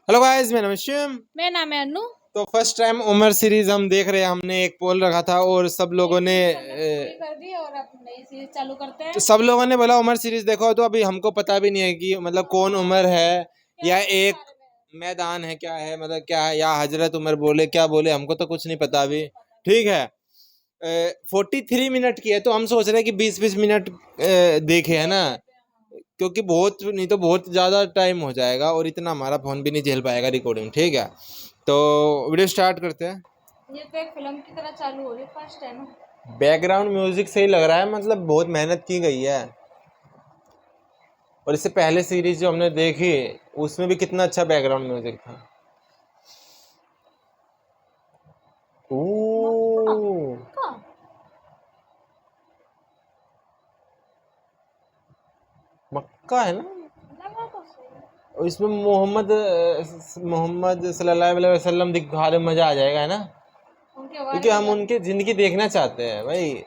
Hello guys, मेरा नाम है शिवम। मेरा नाम है अनु। तो फर्स्ट टाइम उमर सीरीज हम देख रहे हैं। हमने एक पोल रखा था और सब लोगों ने पूरी कर दी और अब नई सीरीज चालू करते हैं। तो सब लोगों ने बोला उमर सीरीज देखो। तो अभी हमको पता भी नहीं है कि मतलब कौन उमर है या एक मैदान है, क्या है, मतलब क्या है, या हजरत उमर बोले क्या बोले, हमको तो कुछ नहीं पता अभी। ठीक है, 43 मिनट की है तो हम सोच रहे हैं कि 20-20 मिनट देखे, है ना, क्योंकि बहुत नहीं तो बहुत ज़्यादा टाइम हो जाएगा और इतना हमारा फ़ोन भी नहीं झेल पाएगा रिकॉर्डिंग। ठीक है, तो वीडियो स्टार्ट करते हैं। ये तो एक फिल्म की तरह चालू हो रही है, फर्स्ट है ना। बैकग्राउंड म्यूजिक सही लग रहा है, मतलब बहुत मेहनत की गई है। और इससे पहले सीरीज जो हमने देखी उसमें भी कितना अच्छा बैकग्राउंड म्यूजिक था। ओह, मक्का है ना। और इसमें मोहम्मद सल्लल्लाहु अलैहि वसल्लम दिखा रहे, मजा आ जाएगा, है ना, क्योंकि हम उनकी जिंदगी देखना चाहते हैं भाई।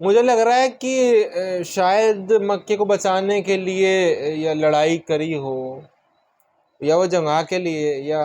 मुझे लग रहा है कि शायद मक्के को बचाने के लिए या लड़ाई करी हो, या वो जंगा के लिए, या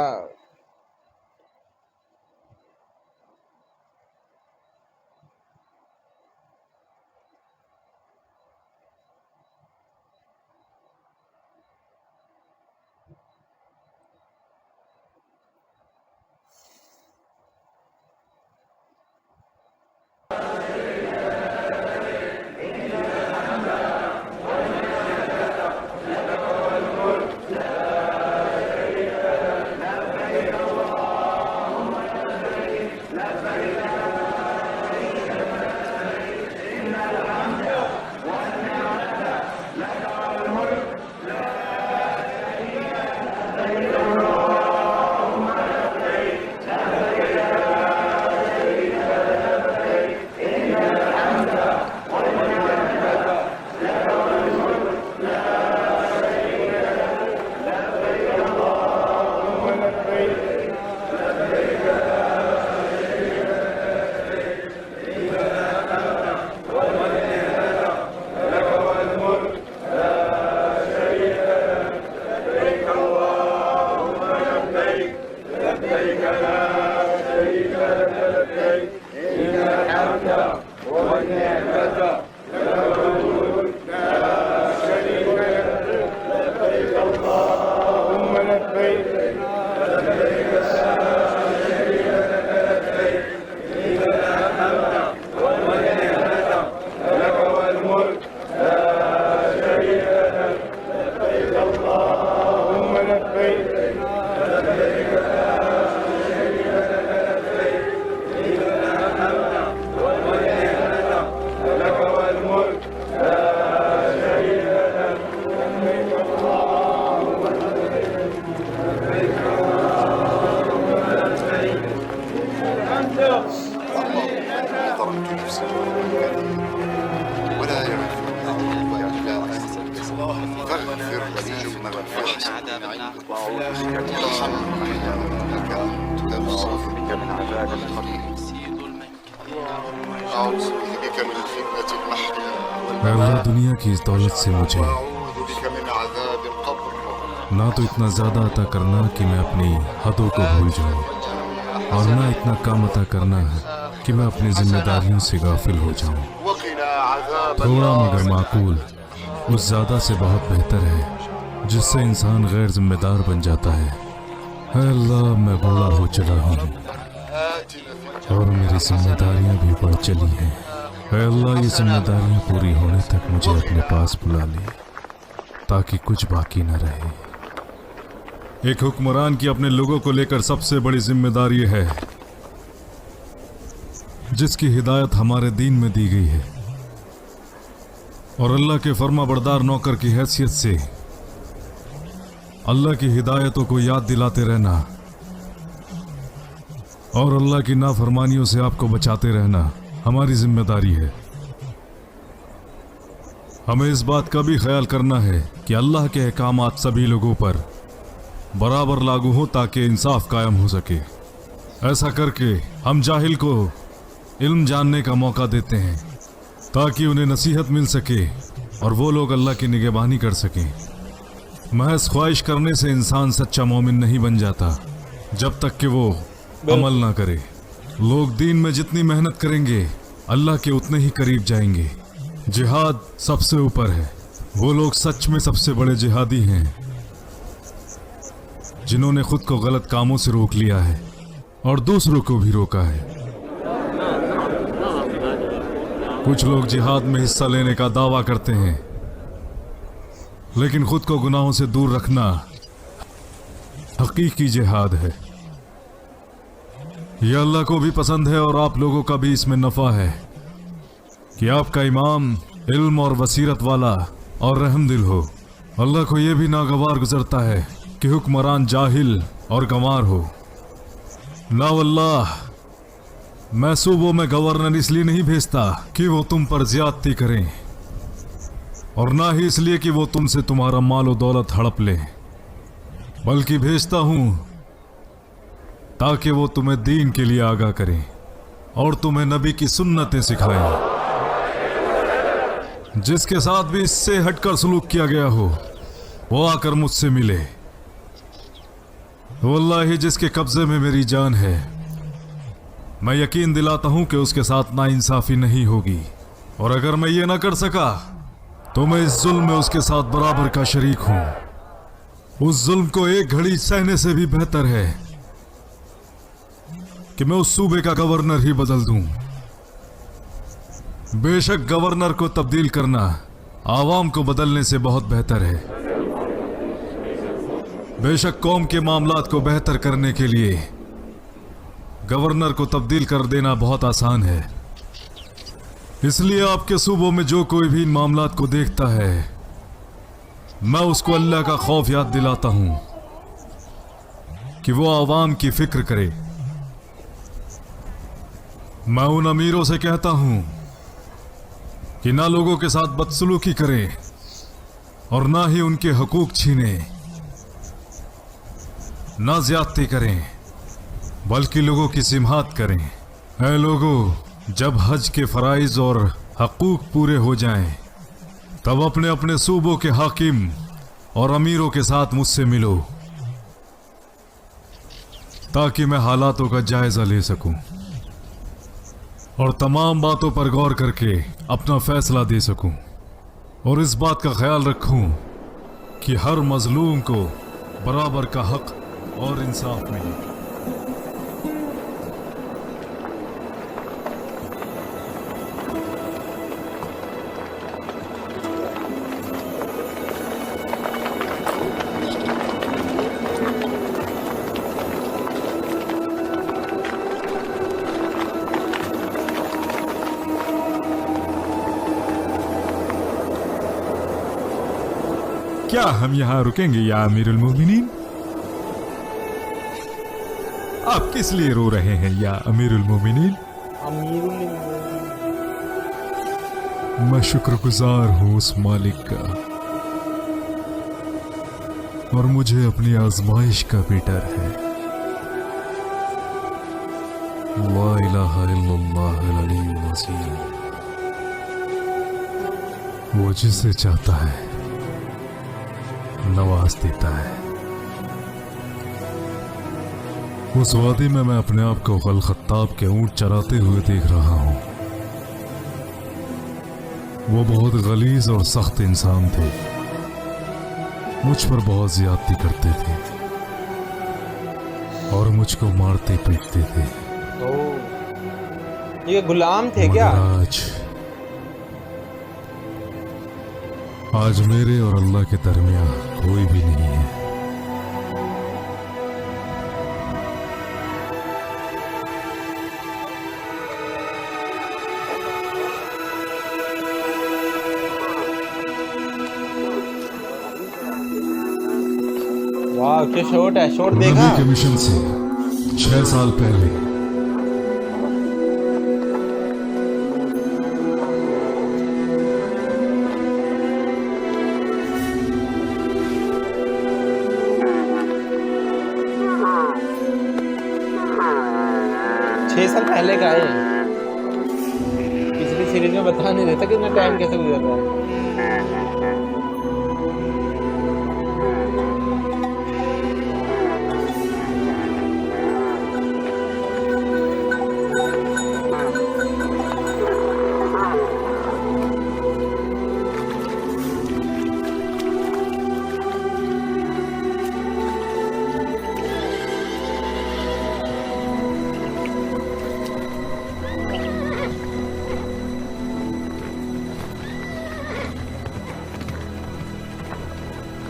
अल्लाह दुनिया की इस दौलत से मुझे ना तो इतना ज़्यादा अता करना कि मैं अपनी हदों को भूल जाऊं, और ना इतना कम अता करना कि मैं अपनी जिम्मेदारियों से गाफिल हो जाऊं। थोड़ा मगर माकूल उस ज़्यादा से बहुत बेहतर है जिससे इंसान गैर जिम्मेदार बन जाता है। अल्लाह, मैं बूढ़ा हो चला हूँ और मेरी जिम्मेदारियाँ भी बढ़ चली हैं। अल्लाह, ये जिम्मेदारियाँ पूरी होने तक मुझे अपने पास बुला ले। ताकि कुछ बाकी न रहे। एक हुक्मरान की अपने लोगों को लेकर सबसे बड़ी जिम्मेदारी है जिसकी हिदायत हमारे दीन में दी गई है, और अल्लाह के फर्माबरदार नौकर की हैसियत से अल्लाह की हिदायतों को याद दिलाते रहना और अल्लाह की नाफरमानियों से आपको बचाते रहना हमारी जिम्मेदारी है। हमें इस बात का भी ख्याल करना है कि अल्लाह के अहकामात सभी लोगों पर बराबर लागू हो ताकि इंसाफ कायम हो सके। ऐसा करके हम जाहिल को इल्म जानने का मौका देते हैं ताकि उन्हें नसीहत मिल सके और वो लोग अल्लाह की निगहबानी कर सकें। महज ख्वाहिश करने से इंसान सच्चा मोमिन नहीं बन जाता जब तक कि वो अमल ना करे। लोग दीन में जितनी मेहनत करेंगे अल्लाह के उतने ही करीब जाएंगे। जिहाद सबसे ऊपर है। वो लोग सच में सबसे बड़े जिहादी हैं जिन्होंने खुद को गलत कामों से रोक लिया है और दूसरों को भी रोका है। कुछ लोग जिहाद में हिस्सा लेने का दावा करते हैं लेकिन खुद को गुनाहों से दूर रखना हकीकी जिहाद है। यह अल्लाह को भी पसंद है और आप लोगों का भी इसमें नफा है कि आपका इमाम इल्म और बसीरत वाला और रहमदिल हो। अल्लाह को यह भी नागवार गुजरता है कि हुक्मरान जाहिल और गंवार हो। ना वल्लाह, मैं सूबों में गवर्नर इसलिए नहीं भेजता कि वो तुम पर ज्यादती करें और ना ही इसलिए कि वो तुमसे तुम्हारा माल और दौलत हड़प ले, बल्कि भेजता हूं ताकि वो तुम्हें दीन के लिए आगाह करें और तुम्हें नबी की सुन्नतें सिखाएं। जिसके साथ भी इससे हटकर सलूक किया गया हो वो आकर मुझसे मिले। वल्लाही जिसके कब्जे में मेरी जान है, मैं यकीन दिलाता हूं कि उसके साथ नाइंसाफी नहीं होगी, और अगर मैं ये ना कर सका तो मैं इस जुल्म में उसके साथ बराबर का शरीक हूं। उस जुल्म को एक घड़ी सहने से भी बेहतर है कि मैं उस सूबे का गवर्नर ही बदल दूं। बेशक गवर्नर को तब्दील करना आवाम को बदलने से बहुत बेहतर है। बेशक कौम के मामलात को बेहतर करने के लिए गवर्नर को तब्दील कर देना बहुत आसान है। इसलिए आपके सूबों में जो कोई भी इन मामलात को देखता है, मैं उसको अल्लाह का खौफ याद दिलाता हूं कि वो आवाम की फिक्र करे। मैं उन अमीरों से कहता हूं कि ना लोगों के साथ बदसलूकी करें और ना ही उनके हकूक छीने, ना ज्यादती करें बल्कि लोगों की सिमहात करें। ऐ लोगों, जब हज के फराइज और हकूक पूरे हो जाएं, तब अपने अपने सूबों के हाकिम और अमीरों के साथ मुझसे मिलो ताकि मैं हालातों का जायजा ले सकूं और तमाम बातों पर गौर करके अपना फैसला दे सकूं, और इस बात का ख्याल रखूं कि हर मजलूम को बराबर का हक और इंसाफ मिले। क्या हम यहाँ रुकेंगे या अमीरुल मोमिनीन? आप किस लिए रो रहे हैं या अमीरुल मोमिनीन? मैं शुक्रगुजार हूँ उस मालिक का, और मुझे अपनी आजमाइश का भी डर है। ला इलाहा इल्लल्लाह अल-अलीयुल अज़ीम। वो जिसे चाहता है नवाज देता है। उस वादी में मैं अपने आप को गल खत्ताब के ऊंट चराते हुए देख रहा हूं। वो बहुत गलीज और सख्त इंसान थे, मुझ पर बहुत ज्यादती करते थे और मुझको मारते पीटते थे। ये गुलाम थे क्या? आज मेरे और अल्लाह के दरमियान कोई भी नहीं है। वाह क्या शॉट है, शॉट नबी देखा। के मिशन से 6 साल पहले 6 साल पहले का है। पिछली सीरीज में बता नहीं देता कितना टाइम कैसे गुजर रहा है।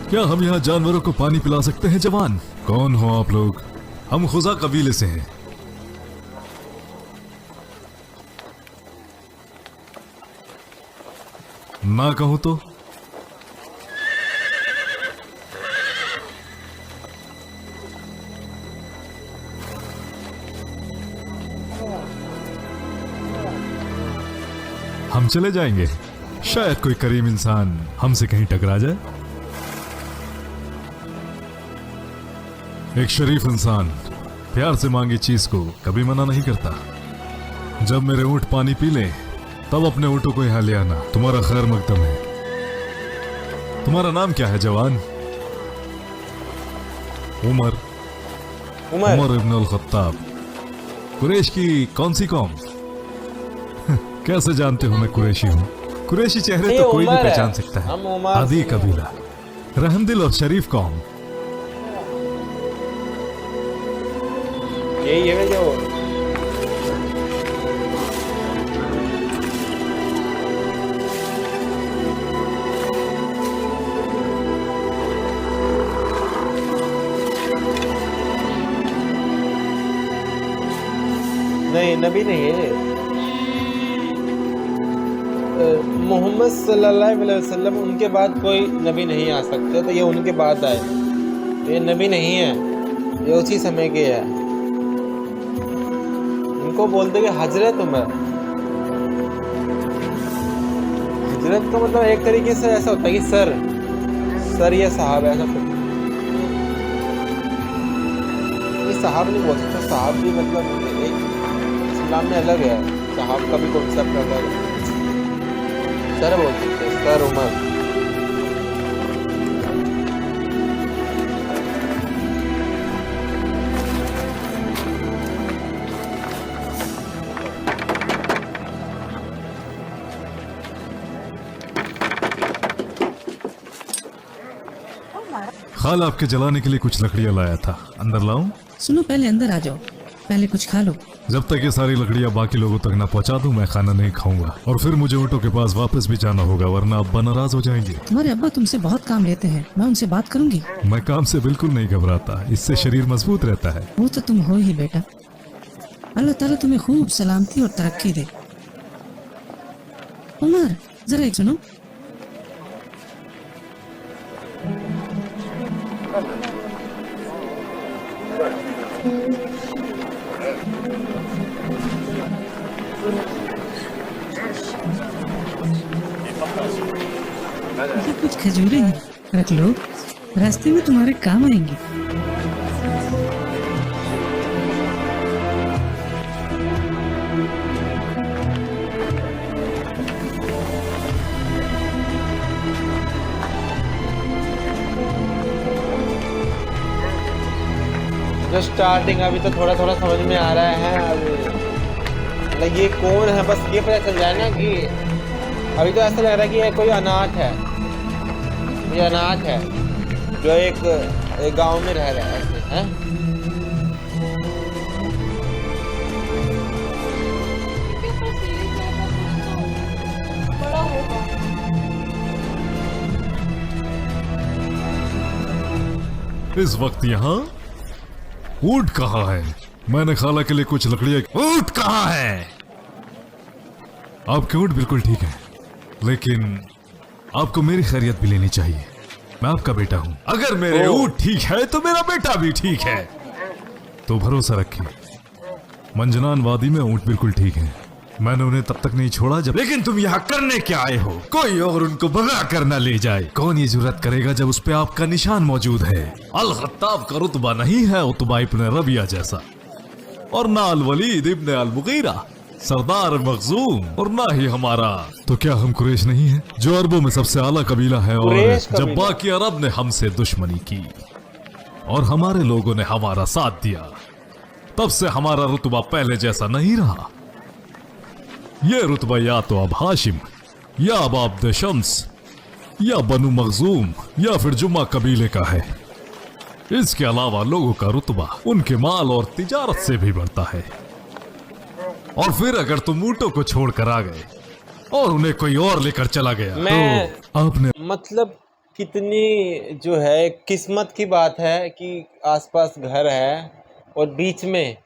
क्या हम यहाँ जानवरों को पानी पिला सकते हैं जवान? कौन हो आप लोग? हम खुजा कबीले से हैं। ना कहूं तो? हम चले जाएंगे। शायद कोई करीम इंसान हमसे कहीं टकरा जाए। एक शरीफ इंसान प्यार से मांगी चीज को कभी मना नहीं करता। जब मेरे ऊंट पानी पी लें तब अपने ऊँटों को यहां ले आना। तुम्हारा खैर मकदम है। तुम्हारा नाम क्या है जवान? उमर। उमर इब्न अल खत्ताब। कुरैश की कौन सी कौम? कैसे जानते हो मैं कुरैशी हूँ? कुरैशी चेहरे तो कोई भी पहचान सकता है। आदि कबीला, रहमदिल और शरीफ कौम। यही है जो नहीं, नबी नहीं है। मोहम्मद सल्लल्लाहु अलैहि वसल्लम उनके बाद कोई नबी नहीं आ सकते, तो ये उनके बाद आए। ये नबी नहीं है, ये उसी समय के है। इनको बोलते कि हजरत उमर। हजरत का मतलब एक तरीके से ऐसा होता है कि सर या साहब, ऐसा कुछ। ये साहब नहीं बोल सकते। साहब भी मतलब एक इस्लाम में अलग है। साहब का भी कॉन्सेप्ट अलग है। सर बोल सकते, सर उमर। खाल आपके जलाने के लिए कुछ लकड़ियां लाया था, अंदर लाऊं? सुनो, पहले अंदर आ जाओ, पहले कुछ खा लो। जब तक ये सारी लकड़ियां बाकी लोगों तक ना पहुंचा दूं मैं खाना नहीं खाऊंगा। और फिर मुझे ऊँटों के पास वापस भी जाना होगा, वरना अब्बा नाराज हो जाएंगे। तुम्हारे अब्बा तुमसे बहुत काम लेते हैं, मैं उनसे बात करूंगी। मैं काम से बिल्कुल नहीं घबराता, इससे शरीर मजबूत रहता है। वो तो तुम हो ही बेटा। अल्लाह ताला तुम्हें खूब सलामती और तरक्की दे। उमर, जरा एक सुनो। ये कुछ खजूरें हैं, रख लो, रास्ते में तुम्हारे काम आएंगी। जो स्टार्टिंग अभी तो थोड़ा थोड़ा समझ में आ रहा है। अभी मतलब ये कौन है, बस ये पता चल जाए ना कि अभी तो ऐसा लग रहा है कि ये कोई अनाथ है। ये अनाथ है जो एक गांव में रह रहा है ऐसे, हैं? इसके ऊपर सीरीज है तो कुछ तो बड़ा होगा। इस वक्त यहाँ ऊंट कहाँ है? मैंने खाला के लिए कुछ लकड़ियाँ। ऊंट कहाँ है? आपके ऊंट बिल्कुल ठीक है, लेकिन आपको मेरी खैरियत भी लेनी चाहिए। मैं आपका बेटा हूँ। अगर मेरे ऊंट ठीक है तो मेरा बेटा भी ठीक है। तो भरोसा रखिए, मंजनान वादी में ऊंट बिल्कुल ठीक है। मैंने उन्हें तब तक नहीं छोड़ा जब। लेकिन तुम यहाँ करने क्या आए हो? कोई और उनको भगा कर न ले जाए। कौन ये जुर्रत करेगा जब उस पे आपका निशान मौजूद है? अल खत्ताब का रुतबा नहीं है उतबा इब्न रबिया जैसा, और ना अल वलीद इब्न अल मुगीरा सरदार मखजूम, और ना ही हमारा। तो क्या हम कुरैश नहीं है जो अरबों में सबसे आला कबीला है? और जब बाकी अरब ने हमसे दुश्मनी की और हमारे लोगों ने हमारा साथ दिया, तब से हमारा रुतबा पहले जैसा नहीं रहा। ये रुतबा या तो अब हाशिम या अब अब्द शम्स या बनु मखजूम या फिर जुम्मा कबीले का है। इसके अलावा लोगों का रुतबा उनके माल और तिजारत से भी बढ़ता है। और फिर अगर तुम ऊंटों को छोड़कर आ गए और उन्हें कोई और लेकर चला गया तो आपने मतलब कितनी जो है किस्मत की बात है कि आसपास घर है और बीच में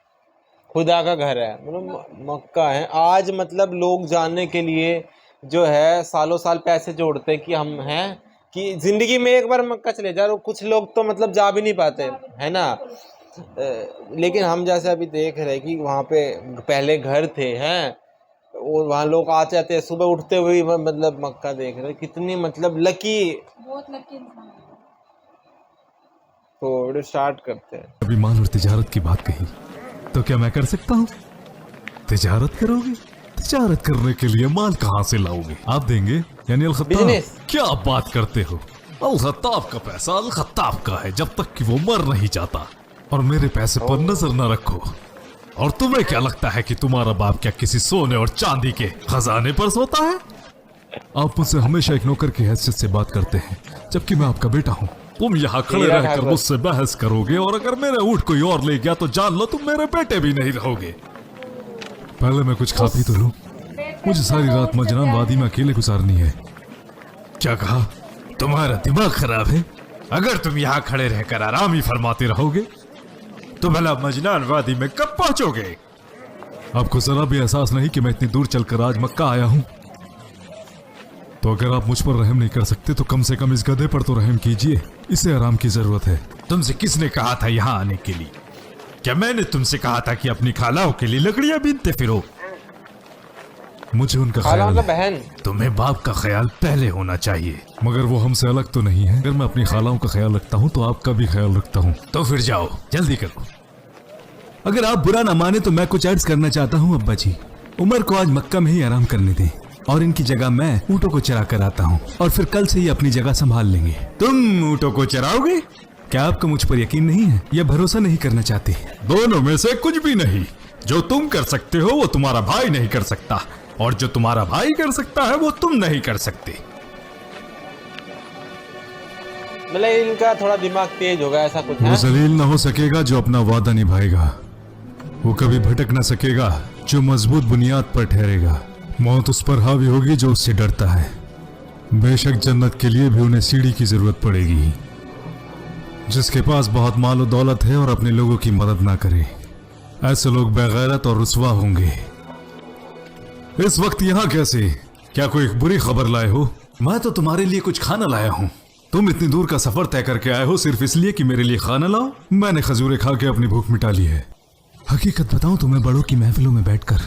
खुदा का घर है, मतलब मक्का है। आज मतलब लोग जानने के लिए जो है सालों साल पैसे जोड़ते हैं कि हम हैं, कि जिंदगी में एक बार मक्का चले जाओ। कुछ लोग तो मतलब जा भी नहीं पाते है ना। लेकिन हम जैसे अभी देख रहे कि वहाँ पे पहले घर थे हैं, और वहाँ लोग आते जाते सुबह उठते हुए मतलब मक्का देख रहे। कितनी मतलब लकी, बहुत लकी इंसान। तो वीडियो स्टार्ट करते हैं। अभी माल और तिजारत की बात कही, तो क्या मैं कर सकता हूँ? तिजारत करोगे? तिजारत करने के लिए माल कहाँ से लाओगे? आप देंगे? यानी अल खत्ताब? क्या आप बात करते हो? अल खत्ताब का पैसा अल खत्ताब का है जब तक कि वो मर नहीं जाता। और मेरे पैसे पर नजर न रखो। और तुम्हें क्या लगता है कि तुम्हारा बाप क्या किसी सोने और चांदी के खजाने पर सोता है? आप मुझसे हमेशा एक नौकर की हैसियत से बात करते हैं, जबकि मैं आपका बेटा हूँ। तुम यहाँ खड़े रहकर मुझसे बहस करोगे, और अगर मेरे ऊंट कोई और ले गया तो जान लो तुम मेरे बेटे भी नहीं रहोगे। पहले मैं कुछ खा पी तो लूं। मुझे सारी रात मजनान वादी में अकेले गुजारनी है। क्या कहा? तुम्हारा दिमाग खराब है? अगर तुम यहाँ खड़े रहकर आराम ही फरमाते रहोगे तो भला मजनान वादी में कब पहुंचोगे? आपको जरा भी एहसास नहीं कि मैं इतनी दूर चलकर आज मक्का आया हूं? तो अगर आप मुझ पर रहम नहीं कर सकते तो कम से कम इस गधे पर तो रहम कीजिए। इसे आराम की जरूरत है। तुमसे किसने कहा था यहाँ आने के लिए? क्या मैंने तुमसे कहा था कि अपनी खालाओं के लिए लकड़ियां बीनते फिरो? मुझे उनका ख्याल है। बहन, तुम्हें बाप का ख्याल पहले होना चाहिए। मगर वो हमसे अलग तो नहीं है। अगर मैं अपनी खालाओं का ख्याल रखता हूँ तो आपका भी ख्याल रखता हूँ। तो फिर जाओ, जल्दी करो। अगर आप बुरा ना माने तो मैं कुछ अर्ज करना चाहता हूँ अब्बा जी। उमर को आज मक्का में ही आराम करने दें, और इनकी जगह मैं ऊँटों को चरा कर आता हूँ, और फिर कल से ही अपनी जगह संभाल लेंगे। तुम ऊँटों को चराओगे? क्या आपको मुझ पर यकीन नहीं है या भरोसा नहीं करना चाहते? दोनों में से कुछ भी नहीं। जो तुम कर सकते हो वो तुम्हारा भाई नहीं कर सकता, और जो तुम्हारा भाई कर सकता है वो तुम नहीं कर सकते। मतलब इनका थोड़ा दिमाग तेज होगा, ऐसा कुछ है? वो जलील ना हो सकेगा जो अपना वादा निभाएगा। वो कभी भटक ना सकेगा जो मजबूत बुनियाद पर ठहरेगा। मौत उस पर हावी होगी जो उससे डरता है। बेशक जन्नत के लिए भी उन्हें सीढ़ी की जरूरत पड़ेगी। जिसके पास बहुत माल और दौलत है और अपने लोगों की मदद ना करे, ऐसे लोग बेगैरत और रुसवा होंगे। इस वक्त यहाँ कैसे? क्या कोई बुरी खबर लाए हो? मैं तो तुम्हारे लिए कुछ खाना लाया हूँ। तुम इतनी दूर का सफर तय करके आए हो सिर्फ इसलिए कि मेरे लिए खाना लाओ? मैंने खजूरें खा के अपनी भूख मिटा ली है। हकीकत बताऊं तो मैं बड़ों की महफिलों में बैठकर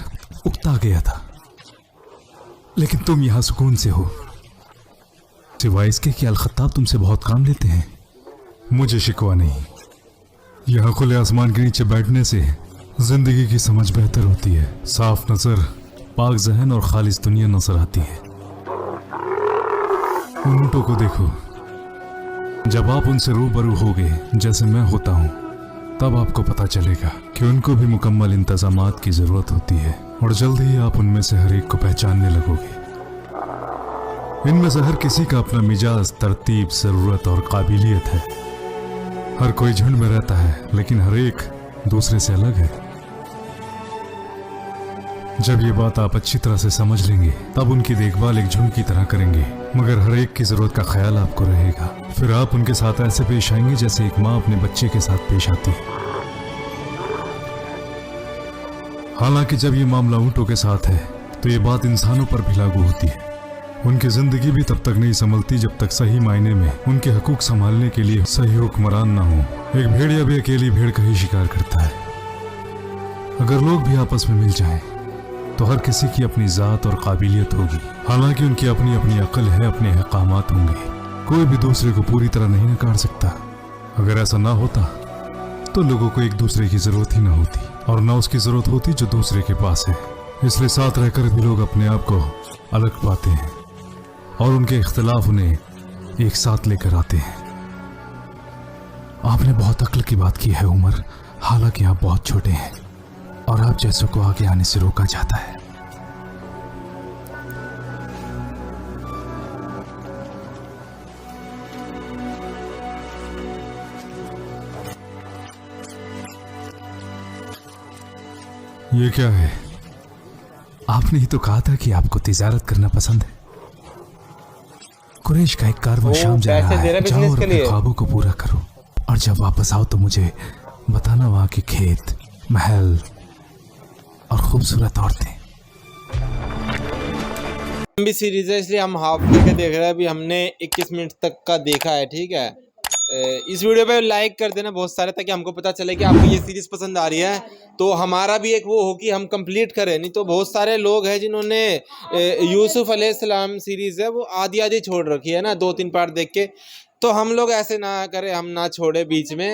उकता गया था, लेकिन तुम यहाँ सुकून से हो। सिवाय इसके कि अल खत्ताब तुमसे बहुत काम लेते हैं। मुझे शिकवा नहीं। यहाँ खुले आसमान के नीचे बैठने से जिंदगी की समझ बेहतर होती है। साफ नजर, पाक जहन और खालिस दुनिया नजर आती है। उन ऊँटों को देखो। जब आप उनसे रूबरू होगे जैसे मैं होता हूँ, तब आपको पता चलेगा कि उनको भी मुकम्मल इंतजामात की जरूरत होती है, और जल्द ही आप उनमें से हर एक को पहचानने लगोगे। इनमें से हर किसी का अपना मिजाज, तरतीब, जरूरत और काबिलियत है। हर कोई झुंड में रहता है, लेकिन हर एक दूसरे से अलग है। जब ये बात आप अच्छी तरह से समझ लेंगे, तब उनकी देखभाल एक झुंड की तरह करेंगे। मगर हर एक की जरूरत का ख्याल आपको रहेगा। फिर आप उनके साथ ऐसे पेश आएंगे जैसे एक माँ अपने बच्चे के साथ पेश आती है। हालांकि जब ये मामला ऊँटों के साथ है तो ये बात इंसानों पर भी लागू होती है। उनकी जिंदगी भी तब तक नहीं संभलती जब तक सही मायने में उनके हकूक संभालने के लिए सही हुक्मरान ना हो। एक भेड़िया भी अकेली भेड़ का ही शिकार करता है। अगर लोग भी आपस में मिल जाएं तो हर किसी की अपनी जात और काबिलियत होगी। हालांकि उनकी अपनी अपनी अक्ल है, अपने अहकामात होंगे। कोई भी दूसरे को पूरी तरह नहीं नकार सकता। अगर ऐसा ना होता तो लोगों को एक दूसरे की जरूरत ही ना होती और ना उसकी जरूरत होती जो दूसरे के पास है। इसलिए साथ रहकर भी लोग अपने आप को अलग पाते हैं और उनके इख्तिलाफ उन्हें एक साथ लेकर आते हैं। आपने बहुत अक्ल की बात की है उमर, हालांकि आप बहुत छोटे हैं और आप जैसों को आगे आने से रोका जाता है। ये क्या है? आपने ही तो कहा था कि आपको तिजारत करना पसंद है। कुरैश का एक कारवां शाम जा रहा है। जाओ और अपने ख्वाबों को पूरा करो और जब वापस आओ तो मुझे बताना वहां के खेत, महल और खूबसूरत औरतें। लंबी सीरीज है इसलिए हम हाफ करके देख रहे हैं। अभी हमने 21 मिनट तक का देखा है, ठीक है। इस वीडियो पे लाइक कर देना बहुत सारे, ताकि हमको पता चले कि आपको ये सीरीज पसंद आ रही है, तो हमारा भी एक वो हो कि हम कंप्लीट करें। नहीं तो बहुत सारे लोग हैं जिन्होंने यूसुफ अलैहिस्सलाम सीरीज है वो आधी आधी छोड़ रखी है ना, 2-3 पार्ट देख के। तो हम लोग ऐसे ना करें, हम ना छोड़े बीच में।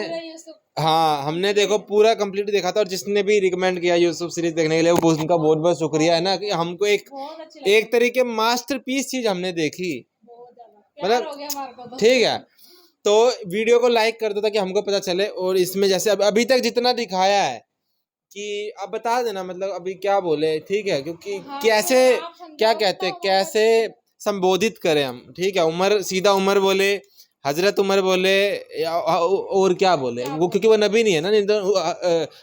हाँ, हमने देखो पूरा कंप्लीट देखा था और जिसने भी रिकमेंड किया यूसुफ सीरीज देखने के लिए वो उनका बहुत बहुत शुक्रिया है ना, कि हमको एक तरीके मास्टरपीस चीज हमने देखी, मतलब ठीक है। तो वीडियो को लाइक कर दो ताकि हमको पता चले। और इसमें जैसे अभी तक जितना दिखाया है कि अब बता देना, मतलब अभी क्या बोले, ठीक है, क्योंकि कैसे क्या कहते हैं, कैसे संबोधित करें हम, ठीक है। उमर सीधा उमर बोले, हजरत उमर बोले, और क्या बोले वो, क्योंकि वो नबी नहीं है ना, नहीं तो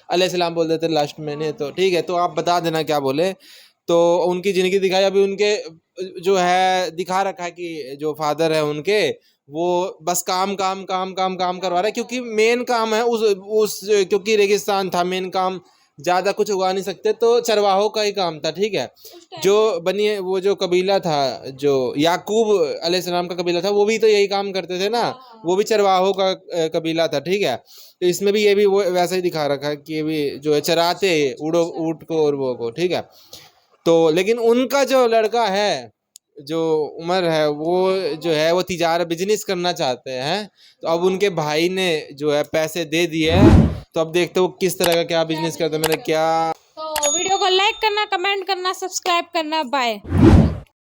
अलैहिस्सलाम बोल देते लास्ट में, नहीं तो ठीक है। तो आप बता देना क्या बोले। तो उनकी जिंदगी दिखाई, अभी उनके जो है दिखा रखा है कि जो फादर है उनके, वो बस काम काम काम काम काम करवा रहा है, क्योंकि मेन काम है उस क्योंकि रेगिस्तान था, मेन काम ज़्यादा कुछ उगा नहीं सकते, तो चरवाहों का ही काम था, ठीक है। जो बनी वो जो कबीला था, जो याकूब अलैहिस्सलाम का कबीला था, वो भी तो यही काम करते थे ना, वो भी चरवाहों का कबीला था, ठीक है। तो इसमें भी ये भी वो वैसा ही दिखा रखा है कि ये भी जो है चराते ऊँट को और वो को, ठीक है। तो लेकिन उनका जो लड़का है, जो उमर है, वो जो है वो तिजारत बिजनेस करना चाहते हैं। तो अब उनके भाई ने जो है पैसे दे दिए हैं, तो अब देखते हो किस तरह का क्या बिजनेस करते हैं। मैंने क्या, तो वीडियो को लाइक करना, कमेंट करना, सब्सक्राइब करना। बाय।